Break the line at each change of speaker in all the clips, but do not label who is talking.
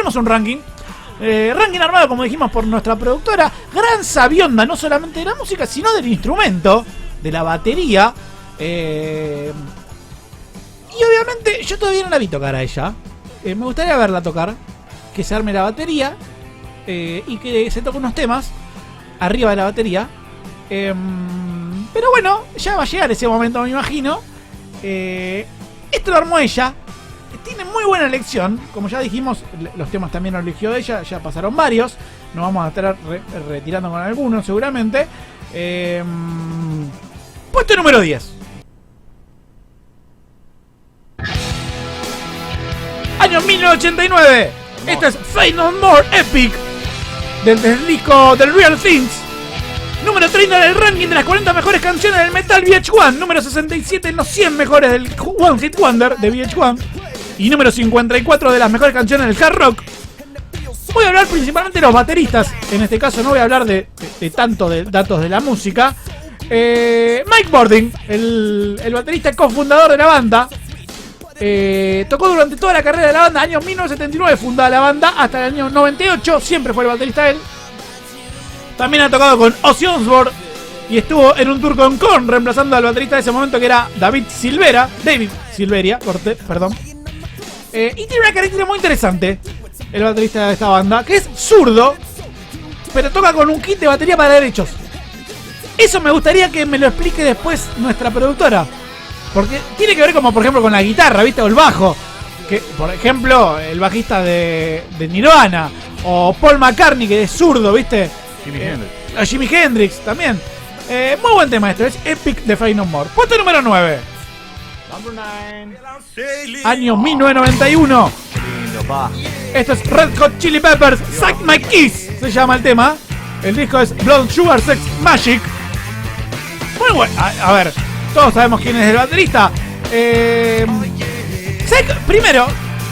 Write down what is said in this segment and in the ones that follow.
tenemos un ranking. Ranking armado, como dijimos, por nuestra productora, gran sabionda, no solamente de la música, sino del instrumento, de la batería. Y obviamente yo todavía no la vi tocar a ella. Me gustaría verla tocar, que se arme la batería y que se toque unos temas arriba de la batería. Pero bueno, ya va a llegar ese momento, me imagino. Esto lo armó ella. Tiene muy buena elección. Como ya dijimos, los temas también los eligió ella. Ya pasaron varios. Nos vamos a estar retirando con algunos seguramente. Puesto número 10. Año 1989. Esto es Fade No More Epic. Del disco del Real Things. Número 30 del ranking de las 40 mejores canciones del Metal VH1. Número 67 en los 100 mejores del One Hit Wonder de VH1. Y número 54 de las mejores canciones del hard rock. Voy a hablar principalmente de los bateristas. En este caso no voy a hablar de tanto de datos de la música. Mike Bordin, el baterista cofundador de la banda. Tocó durante toda la carrera de la banda. Año 1979 fundada la banda hasta el año 98. Siempre fue el baterista él. También ha tocado con Ozzy Osbourne. Y estuvo en un tour con Korn, reemplazando al baterista de ese momento, que era David Silveria, perdón. Y tiene una característica muy interesante, el baterista de esta banda, que es zurdo, pero toca con un kit de batería para derechos. Eso me gustaría que me lo explique después nuestra productora, porque tiene que ver como, por ejemplo, con la guitarra, ¿viste? O el bajo, que por ejemplo el bajista de Nirvana, o Paul McCartney, que es zurdo, ¿viste? Jimi Hendrix también. Muy buen tema esto, es Epic de Fade No More. Puesto número 9. Año 1991. Esto es Red Hot Chili Peppers, Suck My Kiss, se llama el tema. El disco es Blood Sugar Sex Magic. Muy bueno. A ver, todos sabemos quién es el baterista. Primero,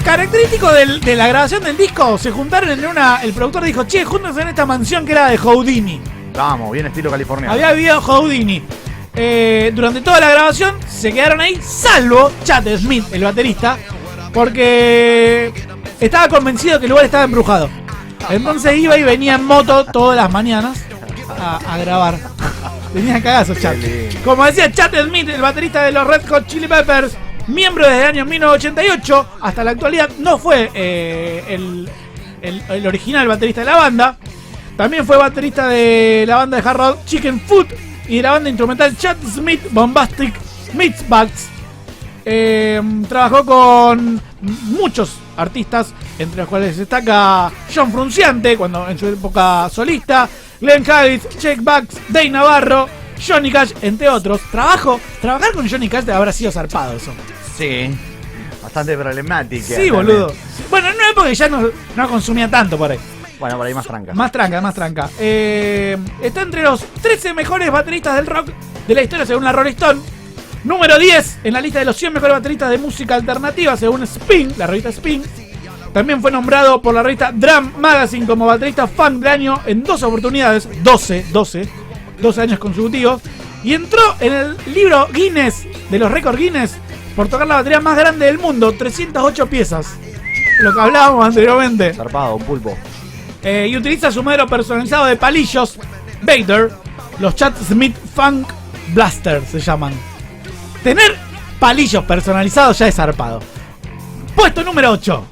característico de la grabación del disco, se juntaron en una. El productor dijo: che, júntense en esta mansión que era de Houdini.
Vamos, bien estilo californiano.
Había vivido Houdini. Durante toda la grabación se quedaron ahí, salvo Chad Smith, el baterista, porque estaba convencido que el lugar estaba embrujado. Entonces iba y venía en moto todas las mañanas a grabar. Tenía cagazo, Chad. Como decía Chad Smith, el baterista de los Red Hot Chili Peppers, miembro desde el año 1988 hasta la actualidad, no fue el original baterista de la banda. También fue baterista de la banda de hard rock Chicken Foot y de la banda instrumental Chad Smith Bombastic Meatbags. Trabajó con muchos artistas, entre los cuales destaca John Frusciante, cuando en su época solista, Glenn Hughes, Check Bucks, Dave Navarro, Johnny Cash, entre otros. Trabajar con Johnny Cash habrá sido zarpado eso.
Sí, bastante problemática.
Sí, boludo. Bueno, en una época que ya no consumía tanto por ahí.
Bueno, por ahí más tranca.
Más tranca. Está entre los 13 mejores bateristas del rock de la historia según la Rolling Stone. Número 10 en la lista de los 100 mejores bateristas de música alternativa según Spin, la revista Spin. También fue nombrado por la revista Drum Magazine como baterista fan del año en 2 oportunidades. 12 años consecutivos. Y entró en el libro Guinness, de los récords Guinness, por tocar la batería más grande del mundo, 308 piezas. Lo que hablábamos anteriormente.
Zarpado, un pulpo.
Y utiliza su modelo personalizado de palillos Vader, los Chad Smith Funk Blaster se llaman. Tener palillos personalizados ya es zarpado. Puesto número 8.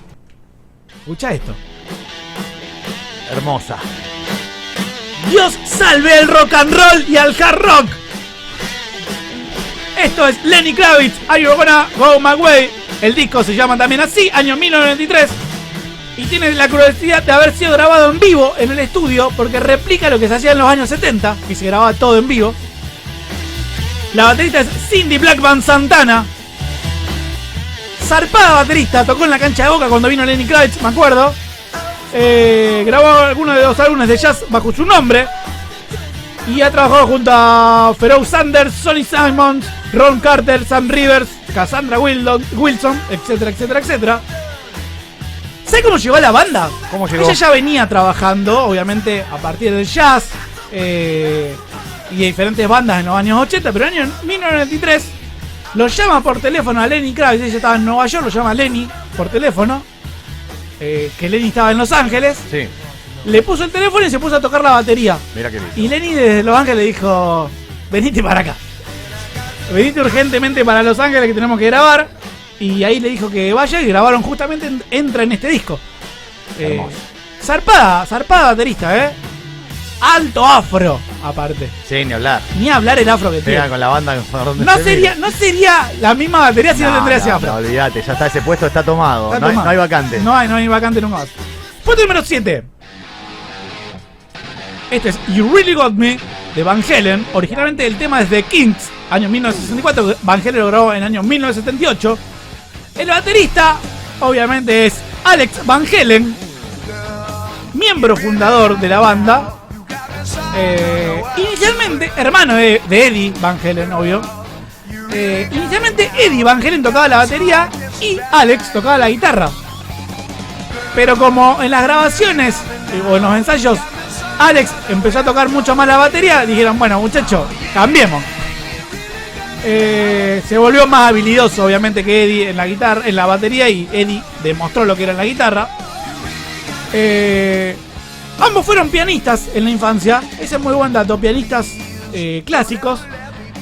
Escucha esto.
Hermosa.
Dios salve el rock and roll y al hard rock. Esto es Lenny Kravitz, Are You Gonna Go My Way. El disco se llama también así, año 1993. Y tiene la curiosidad de haber sido grabado en vivo en el estudio, porque replica lo que se hacía en los años 70, que se grababa todo en vivo. La baterista es Cindy Blackman Santana. Zarpada baterista, tocó en la cancha de Boca cuando vino Lenny Kravitz, me acuerdo. Grabó algunos de los álbumes de jazz bajo su nombre. Y ha trabajado junto a Pharoah Sanders, Sonny Simons, Ron Carter, Sam Rivers, Cassandra Wilson, etcétera, etcétera, etcétera. ¿Sabes cómo llegó a la banda?
¿Cómo llegó?
Ella ya venía trabajando, obviamente, a partir del jazz y de diferentes bandas en los años 80, pero en el año 1993 lo llama por teléfono a Lenny Kravitz. Ella estaba en Nueva York, lo llama Lenny por teléfono que Lenny estaba en Los Ángeles,
Sí,
le puso el teléfono y se puso a tocar la batería.
mira qué lindo.
Y Lenny desde Los Ángeles le dijo, venite para acá. Venite urgentemente para Los Ángeles que tenemos que grabar. Y ahí le dijo que vaya y grabaron justamente Entra en este disco.
Hermoso.
Zarpada baterista, alto afro, aparte.
Sí, ni hablar.
Ni hablar el afro que
Pega
tiene.
con la banda por donde
No
se
sería,
mire.
no sería la misma batería si no tendría ese afro.
No, olvídate, ya está, ese puesto está tomado.
Está
No hay,
tomado.
no hay vacante.
No hay vacante nunca más. Puesto número 7. Este es You Really Got Me de Van Halen. Originalmente el tema es de Kings, año 1964. Van Halen lo grabó en año 1978. El baterista, obviamente, es Alex Van Halen, miembro fundador de la banda. Inicialmente, hermano de Eddie Van Halen, obvio. Inicialmente Eddie Van Halen tocaba la batería y Alex tocaba la guitarra. Pero como en las grabaciones o en los ensayos Alex empezó a tocar mucho más la batería, dijeron, bueno muchachos, cambiemos. Se volvió más habilidoso obviamente que Eddie en la guitarra, en la batería, y Eddie demostró lo que era en la guitarra. Ambos fueron pianistas en la infancia, ese es muy buen dato, pianistas clásicos.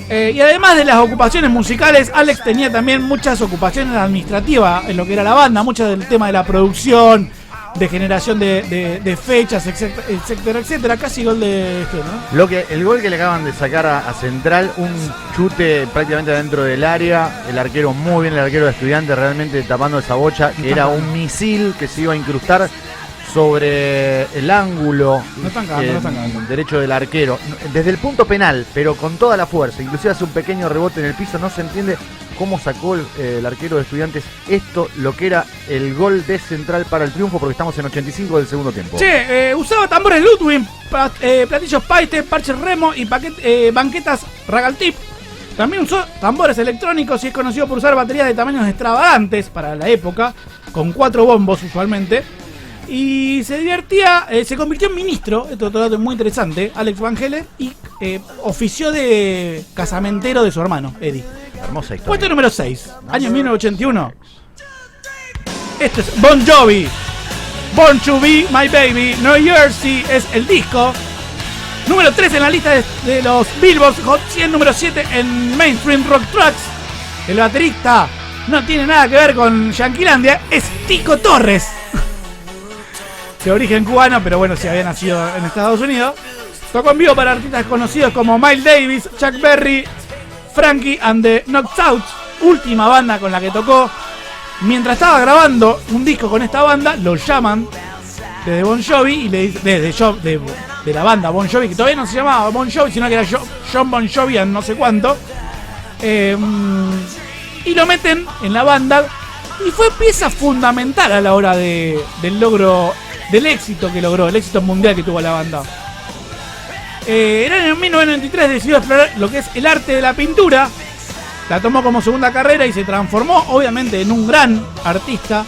Y además de las ocupaciones musicales, Alex tenía también muchas ocupaciones administrativas en lo que era la banda, mucho del tema de la producción, de generación de fechas, etcétera, etcétera. Casi gol de ¿no?
El gol que le acaban de sacar a Central, un chute prácticamente dentro del área, el arquero muy bien, el arquero de Estudiantes realmente tapando esa bocha, que era un misil que se iba a incrustar sobre el ángulo
No están cagando.
derecho del arquero, desde el punto penal, pero con toda la fuerza, inclusive hace un pequeño rebote en el piso, no se entiende cómo sacó el arquero de Estudiantes esto, lo que era el gol de Central para el triunfo, porque estamos en 85 del segundo tiempo.
Che, usaba tambores Ludwig, platillos Paiste, parches Remo y banquetas Ragaltip. También usó tambores electrónicos y es conocido por usar baterías de tamaños extravagantes para la época, con 4 bombos usualmente. Y se divertía, se convirtió en ministro, esto es otro dato muy interesante, Alex Van Halen, y ofició de casamentero de su hermano, Eddie.
Hermosa historia.
Puesto número 6, año 1981. Esto es Bon Jovi, Born to Be My Baby, New Jersey es el disco. Número 3 en la lista de los Billboard Hot 100, número 7 en Mainstream Rock Tracks. El baterista no tiene nada que ver con Yanquilandia, es Tico Torres. De origen cubano, pero bueno, se había nacido en Estados Unidos. Tocó en vivo para artistas conocidos como Miles Davis, Chuck Berry, Frankie and the Knocked Out, última banda con la que tocó. Mientras estaba grabando un disco con esta banda, lo llaman desde Bon Jovi y le dicen, de la banda Bon Jovi, que todavía no se llamaba Bon Jovi, sino que era John Bon Jovi en no sé cuánto. Y lo meten en la banda y fue pieza fundamental a la hora del logro, del éxito que logró, el éxito mundial que tuvo la banda. En el año 1993 decidió explorar lo que es el arte de la pintura. La tomó como segunda carrera y se transformó obviamente en un gran artista.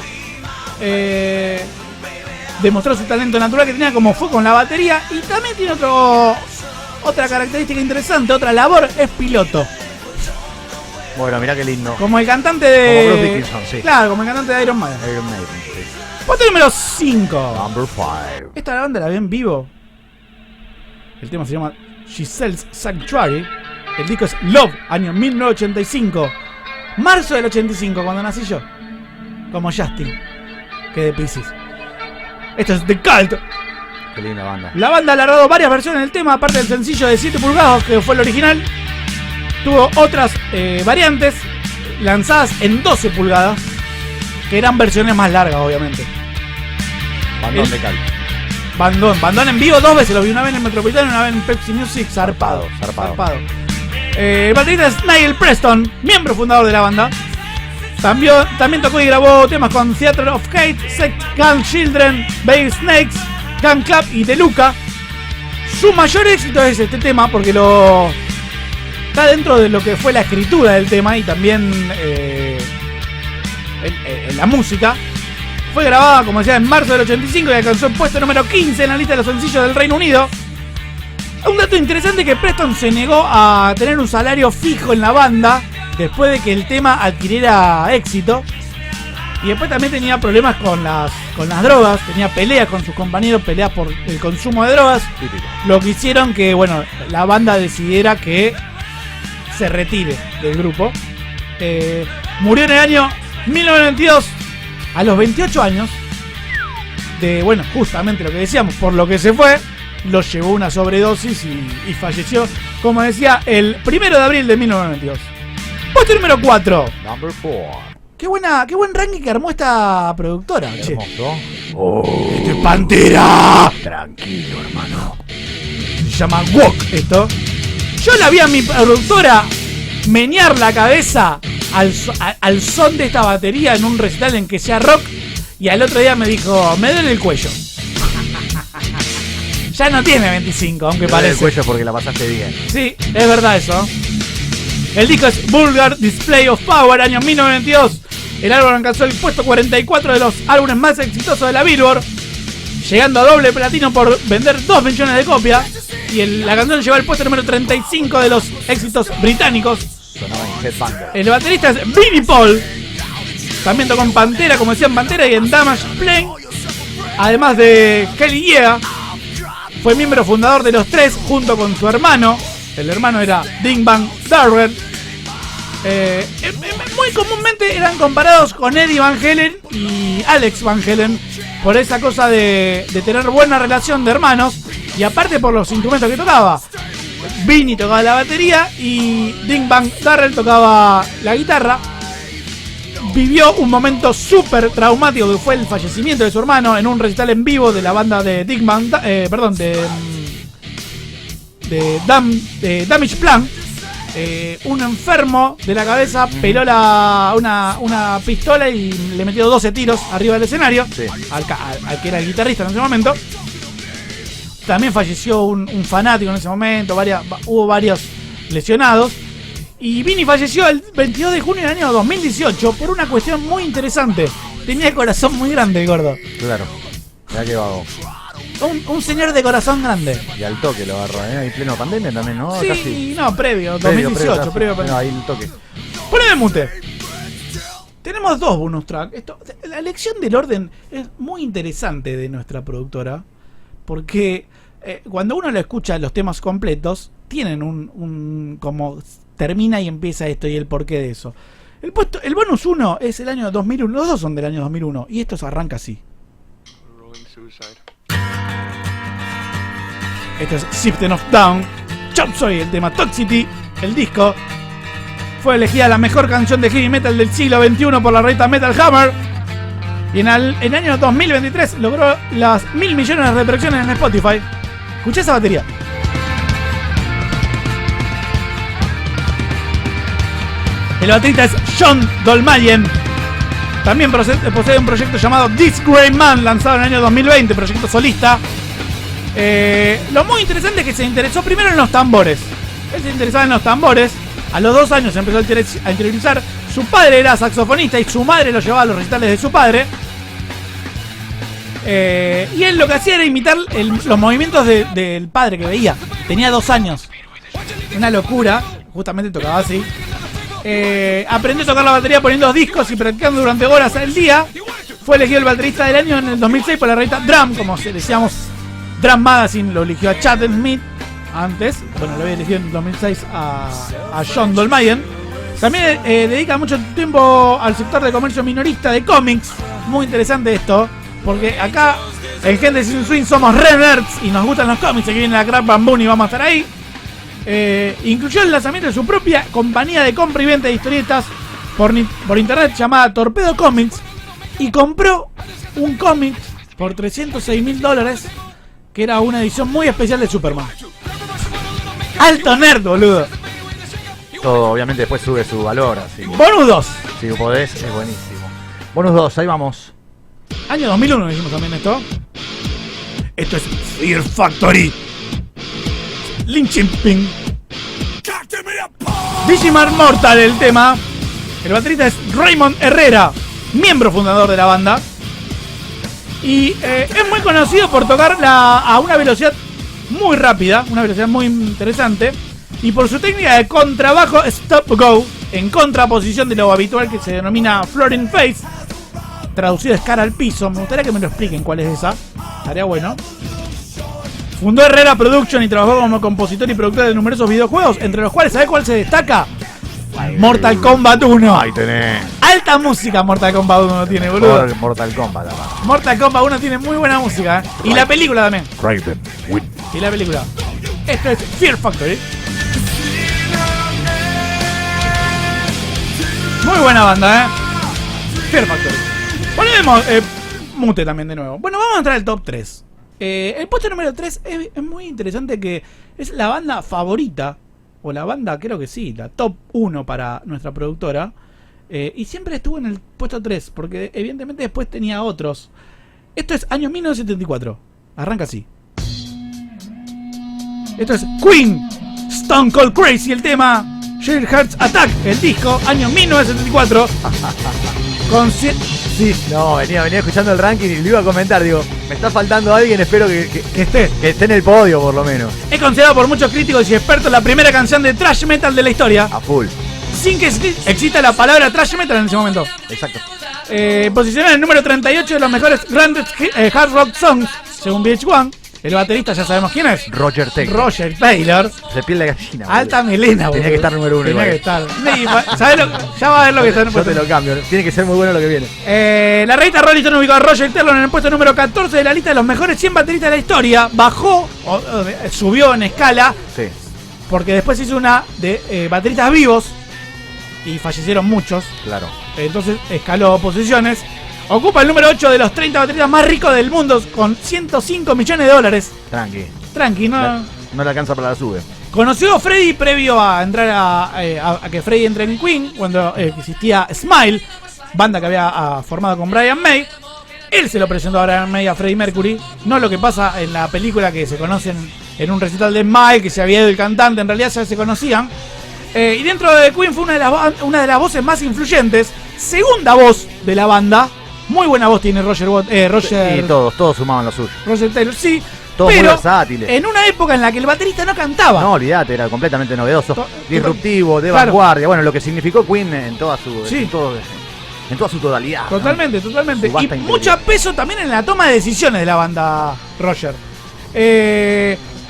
Demostró su talento natural que tenía, como fue con la batería. Y también tiene otra característica interesante, otra labor, es piloto.
Bueno, mirá qué lindo.
Como el cantante de...
Como Bruce Dickinson, sí.
Claro, como el cantante de Iron Maiden.
Iron Maiden, sí.
Puesto número 5.
Number 5.
Esta banda la vi en vivo. El tema se llama Giselle's Sanctuary. El disco es Love, año 1985. Marzo del 85, cuando nací yo. Como Justin, que de Pisces. Esto es The Cult.
Qué linda banda.
La banda ha alargado varias versiones del tema, aparte del sencillo de 7 pulgadas, que fue el original. Tuvo otras variantes lanzadas en 12 pulgadas, que eran versiones más largas, obviamente.
Bandón de Cal.
Bandón en vivo 2 veces, lo vi una vez en el Metropolitano y una vez en Pepsi Music, zarpado. El baterista es Nigel Preston, miembro fundador de la banda. También tocó y grabó temas con Theater of Hate, Sex Gun Children, Baby Snakes, Gun Club y The Luca. Su mayor éxito es este tema porque está dentro de lo que fue la escritura del tema y también en la música. Fue grabada, como decía, en marzo del 85 y alcanzó el puesto número 15 en la lista de los sencillos del Reino Unido. Un dato interesante es que Preston se negó a tener un salario fijo en la banda después de que el tema adquiriera éxito. Y después también tenía problemas con las drogas, tenía peleas con sus compañeros, peleas por el consumo de drogas.
Típico.
Lo que hicieron que, bueno, la banda decidiera que se retire del grupo. Murió en el año 1992, a los 28 años. De, bueno, justamente lo que decíamos, por lo que se fue, lo llevó una sobredosis y falleció, como decía, el 1 de abril de 1992. Puesto número 4.
Number 4.
Qué buen ranking que armó esta productora. Che.
Hermoso.
¡Esto es Pantera!
Tranquilo, hermano.
Se llama Walk esto. Yo la vi a mi productora menear la cabeza al son de esta batería en un recital en que sea rock. Y al otro día me dijo, me duele el cuello. Ya no tiene 25, aunque parece.
El cuello porque la pasaste bien.
Sí, es verdad eso. El disco es Vulgar Display of Power, año 1992. El álbum alcanzó el puesto 44 de los álbumes más exitosos de la Billboard, llegando a doble platino por vender 2 millones de copias. Y la canción lleva el puesto número 35 de los éxitos británicos.
Sonaba en Headbanger.
El baterista es Vinnie Paul. También tocó en Pantera, como decían, Pantera y en Damage Plan. Además de Kelly Yeah, fue miembro fundador de los Tres junto con su hermano. El hermano era Ding Bang Darrell. Muy comúnmente eran comparados con Eddie Van Halen y Alex Van Halen por esa cosa de tener buena relación de hermanos. Y aparte por los instrumentos que tocaba. Vinnie tocaba la batería y Ding Bang Darrell tocaba la guitarra. Vivió un momento súper traumático que fue el fallecimiento de su hermano en un recital en vivo de la banda de Ding Bang, de Damage Plan. Un enfermo de la cabeza peló una pistola y le metió 12 tiros arriba del escenario. Sí. Al que era el guitarrista en ese momento. También falleció un fanático en ese momento. Hubo varios lesionados. Y Vinnie falleció el 22 de junio del año 2018 por una cuestión muy interesante. Tenía el corazón muy grande el gordo.
Claro, ya que vago.
Un señor de corazón grande.
Y al toque lo agarró, ¿eh? Ahí pleno pandemia también, ¿no?
Sí, casi. No, previo 2018, previo
pandemia. Ahí el toque.
Poneme mute. Tenemos 2 bonus tracks. La elección del orden es muy interesante de nuestra productora. Porque cuando uno lo escucha los temas completos, tienen un como termina y empieza esto y el porqué de eso. El bonus 1 es el año 2001. Los dos son del año 2001. Y esto se arranca así. Esto es System of Down, Chop Suey, el tema Toxicity. El disco fue elegida la mejor canción de heavy metal del siglo XXI por la revista Metal Hammer. Y en el año 2023 logró las 1.000 millones de reproducciones en Spotify. Escuché esa batería. El baterista es John Dolmayan. También posee un proyecto llamado This Grey Man, lanzado en el año 2020, proyecto solista. Lo muy interesante es que se interesó primero en los tambores. Él se interesaba en los tambores. A los 2 años empezó a interiorizar. Su padre era saxofonista y su madre lo llevaba a los recitales de su padre. Y él lo que hacía era imitar los movimientos del padre que veía. Tenía 2 años. Una locura. Justamente tocaba así. Aprendió a tocar la batería poniendo discos y practicando durante horas al día. Fue elegido el baterista del año en el 2006 por la revista Drum, como decíamos. Drum Magazine lo eligió a Chad Smith antes. Bueno, lo había elegido en el 2006 a John Dolmayan. También dedica mucho tiempo al sector de comercio minorista de cómics. Muy interesante esto, porque acá en Gente Sin Swing somos re nerds y nos gustan los cómics. Aquí viene la Crack Bamboo y vamos a estar ahí. Incluyó el lanzamiento de su propia compañía de compra y venta de historietas por internet llamada Torpedo Comics, y compró un cómic por $306.000, que era una edición muy especial de Superman. Alto nerd, boludo.
Todo obviamente después sube su valor, así que
Bonus 2.
si podés, es buenísimo. Bonus 2, ahí vamos.
Año 2001 dijimos también esto. Esto es Fear Factory. Lynching Ping. Digimon Mortal el tema. El baterista es Raymond Herrera, miembro fundador de la banda. Y es muy conocido por tocar a una velocidad muy rápida, una velocidad muy interesante. Y por su técnica de contrabajo stop-go, en contraposición de lo habitual que se denomina floating phase. traducido es cara al piso. Me gustaría que me lo expliquen cuál es esa. Estaría bueno. Fundó Herrera Production y trabajó como compositor y productor de numerosos videojuegos, entre los cuales, ¿sabés cuál se destaca? Mortal Kombat 1.
Ahí tenés.
Alta música Mortal Kombat 1 tiene, boludo.
Mortal Kombat, además.
Mortal Kombat 1 tiene muy buena música, ¿eh? Y la película también.
Raiden win.
Y la película. Esto es Fear Factory. Muy buena banda, Fear Factory. Ponemos Mute también de nuevo. Bueno, vamos a entrar al top 3. El puesto número 3 es muy interesante, que es la banda favorita. O la banda, creo que sí, la top 1 para nuestra productora. Y siempre estuvo en el puesto 3, porque evidentemente después tenía otros. Esto es año 1974. Arranca así. Esto es Queen, Stone Cold Crazy, el tema. Sheer Hearts Attack, el disco, año 1974.
Sí, no, venía escuchando el ranking y le iba a comentar, digo, me está faltando alguien, espero que esté en el podio por lo menos.
Es considerado por muchos críticos y expertos la primera canción de thrash metal de la historia.
A full.
Sin que exista la palabra thrash metal en ese momento.
Exacto.
Posicionó en el número 38 de los mejores grandes hard rock songs, según VH1. El baterista ya sabemos quién es.
Roger
Taylor.
Se piel de gallina.
Alta melena, boludo.
Tenía que estar número 1.
Tenía que estar. ¿Sabes ya va a ver lo que está en el puesto.
Yo te lo cambio. Tiene que ser muy bueno lo que viene.
La revista Rolling Stone ubicó a Roger Taylor en el puesto número 14 de la lista de los mejores 100 bateristas de la historia. Bajó, subió en escala.
Sí.
Porque después hizo una de bateristas vivos. Y fallecieron muchos.
Claro.
Entonces escaló posiciones. Ocupa el número 8 de los 30 bateristas más ricos del mundo, con 105 millones de dólares. Tranqui, no
le alcanza para la sube.
Conoció a Freddie previo a entrar a que Freddie entre en Queen, cuando existía Smile, banda que había formado con Brian May. Él se lo presentó a Brian May, a Freddie Mercury. No lo que pasa en la película, que se conocen en un recital de Smile, que se había ido el cantante, en realidad ya se conocían. Y dentro de Queen fue una de las voces más influyentes. Segunda voz de la banda. Muy buena voz tiene Roger.
Sí, todos sumaban lo suyo.
Roger Taylor, sí.
Todos
pero
muy versátiles.
En una época en la que el baterista no cantaba.
No, olvídate, era completamente novedoso, disruptivo, de vanguardia. Bueno, lo que significó Queen en toda su,
sí.
en toda su totalidad.
Totalmente, ¿no? Totalmente. Y mucho peso también en la toma de decisiones de la banda Roger.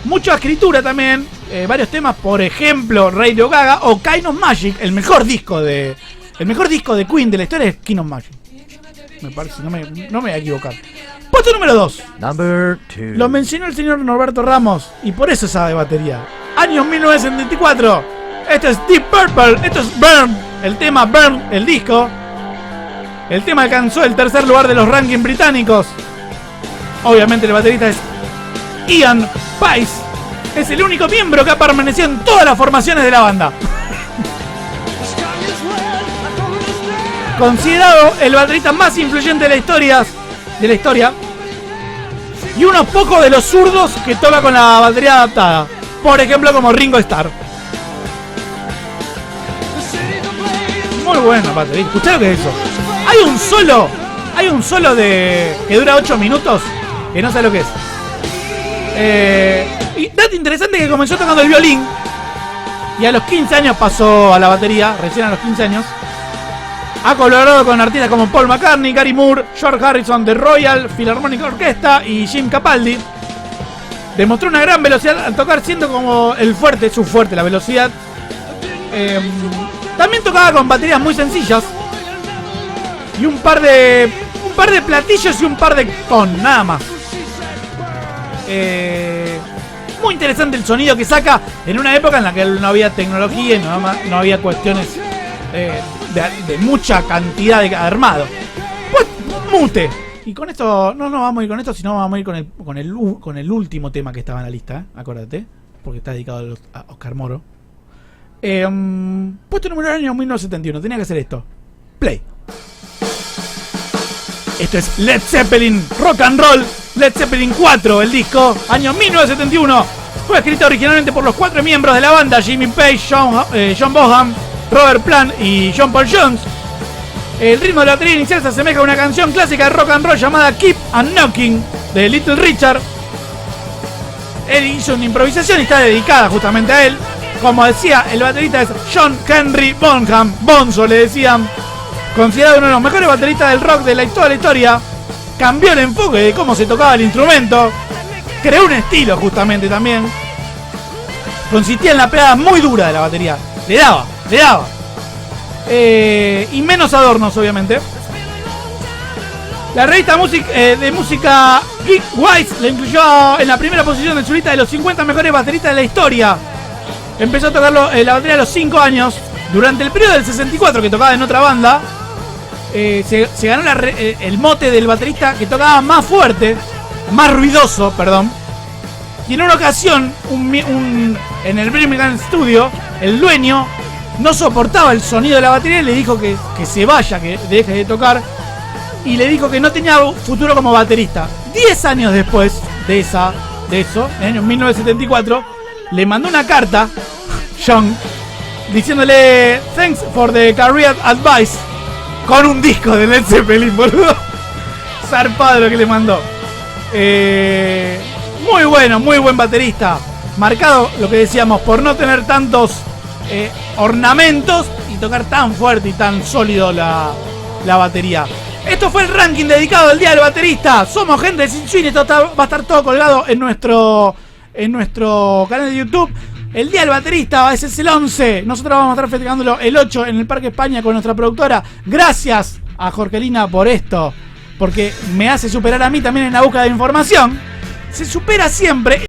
Mucha escritura también. Varios temas, por ejemplo, Radio Gaga o Kind of Magic, el mejor disco de Queen de la historia es Kind of Magic. Me parece, no me voy a equivocar. Puesto número 2.
Number 2.
Lo mencionó el señor Norberto Ramos y por eso sabe batería. Año 1974. Esto es Deep Purple. Esto es Burn. El tema Burn, el disco. El tema alcanzó el tercer lugar de los rankings británicos. Obviamente el baterista es Ian Paice. Es el único miembro que ha permanecido en todas las formaciones de la banda. Considerado el baterista más influyente de la historia. Y unos pocos de los zurdos que toca con la batería adaptada. Por ejemplo, como Ringo Starr. Muy bueno baterista. ¿Escucharon qué es eso? Hay un solo que dura 8 minutos. Que no sé lo que es. Y dato interesante, que comenzó tocando el violín. Y a los 15 años pasó a la batería. Recién a los 15 años. Ha colaborado con artistas como Paul McCartney, Gary Moore, George Harrison, The Royal Philharmonic Orchestra y Jim Capaldi. Demostró una gran velocidad al tocar, siendo como su fuerte, la velocidad. También tocaba con baterías muy sencillas. Y un par de platillos y un par de con, nada más. Muy interesante el sonido que saca en una época en la que no había tecnología y no había cuestiones de mucha cantidad de armado. Pues Mute. Y con esto no nos vamos a ir con esto, sino vamos a ir con el último tema que estaba en la lista, acuérdate, porque está dedicado a Oscar Moro. Puesto número año 1971, tenía que hacer esto. Play. Esto es Led Zeppelin Rock and Roll, Led Zeppelin 4, el disco, año 1971. Fue escrito originalmente por los 4 miembros de la banda: Jimmy Page, John Bonham, Robert Plant y John Paul Jones. El ritmo de la batería inicial se asemeja a una canción clásica de rock and roll llamada Keep on Knocking de Little Richard. Él hizo una improvisación y está dedicada justamente a él. Como decía, el baterista es John Henry Bonham, Bonzo le decían. considerado uno de los mejores bateristas del rock de toda la historia, cambió el enfoque de cómo se tocaba el instrumento, creó un estilo justamente también, consistía en la pegada muy dura de la batería, le daba, y menos adornos obviamente. La revista de música Geekwise le incluyó en la primera posición de su lista de los 50 mejores bateristas de la historia. Empezó a tocar la batería a los 5 años. Durante el periodo del 64 que tocaba en otra banda, se ganó el mote del baterista que tocaba más fuerte, más ruidoso, perdón. Y en una ocasión, en el Birmingham Studio, el dueño no soportaba el sonido de la batería y le dijo que se vaya, que deje de tocar. Y le dijo que no tenía futuro como baterista. 10 años después de eso, en el año 1974, le mandó una carta, John, diciéndole thanks for the career advice, con un disco de Led Zeppelin, boludo. Zarpado lo que le mandó. Muy bueno, muy buen baterista. Marcado, lo que decíamos, por no tener tantos ornamentos y tocar tan fuerte y tan sólido la batería. Esto fue el ranking dedicado al Día del Baterista. Somos gente de Sin Swing. Esto va a estar todo colgado en nuestro canal de YouTube. El Día del Baterista es el 11. Nosotros vamos a estar festejándolo el 8 en el Parque España con nuestra productora. Gracias a Jorgelina por esto, porque me hace superar a mí también en la búsqueda de información. Se supera siempre.